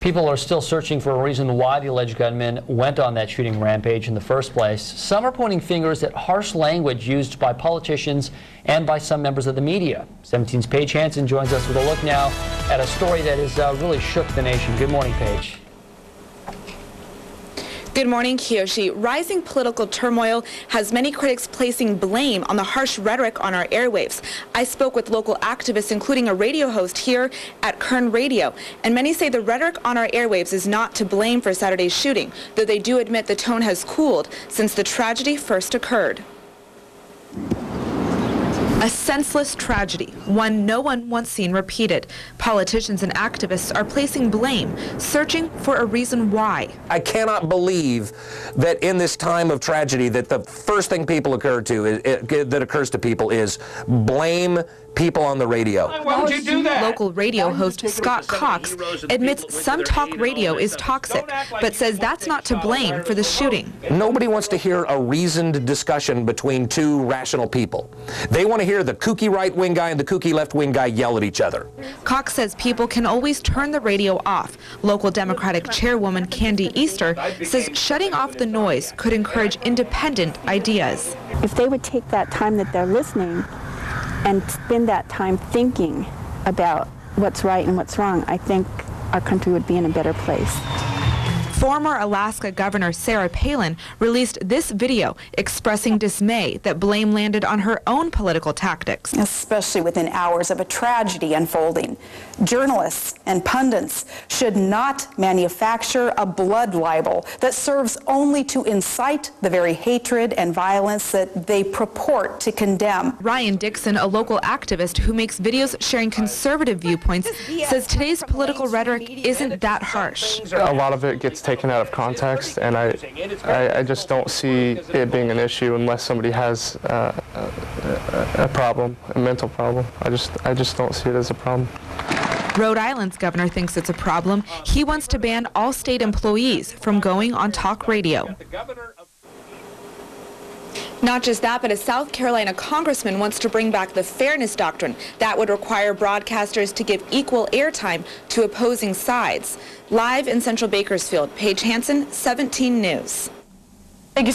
People are still searching for a reason why the alleged gunman went on that shooting rampage in the first place. Some are pointing fingers at harsh language used by politicians and by some members of the media. 17's Paige Hansen joins us with a look now at a story that has really shook the nation. Good morning, Paige. Good morning, Kiyoshi. Rising political turmoil has many critics placing blame on the harsh rhetoric on our airwaves. I spoke with local activists, including a radio host here at Kern Radio, and many say the rhetoric on our airwaves is not to blame for Saturday's shooting, though they do admit the tone has cooled since the tragedy first occurred. A senseless tragedy, one no one wants seen repeated. Politicians and activists are placing blame, searching for a reason why. I cannot believe that in this time of tragedy that the first thing people that occurs to people is blame people on the radio. Why would you do that? Local radio host Scott Cox admits some talk radio is toxic, but says that's not to blame for the shooting. Nobody wants to hear a reasoned discussion between two rational people. They want to hear the kooky right-wing guy and the kooky left-wing guy yell at each other. Cox says people can always turn the radio off. Local Democratic chairwoman Candy Easter says shutting off the noise could encourage independent ideas. If they would take that time that they're listening and spend that time thinking about what's right and what's wrong, I think our country would be in a better place. Former Alaska Governor Sarah Palin released this video expressing dismay that blame landed on her own political tactics. Especially within hours of a tragedy unfolding. Journalists and pundits should not manufacture a blood libel that serves only to incite the very hatred and violence that they purport to condemn. Ryan Dixon, a local activist who makes videos sharing conservative viewpoints, says today's political rhetoric isn't that harsh. A lot of it gets taken out of context, and I just don't see it being an issue unless somebody has a problem, a mental problem. I just don't see it as a problem. Rhode Island's governor thinks it's a problem. He wants to ban all state employees from going on talk radio. Not just that, but a South Carolina congressman wants to bring back the fairness doctrine. That would require broadcasters to give equal airtime to opposing sides. Live in Central Bakersfield, Paige Hansen, 17 News.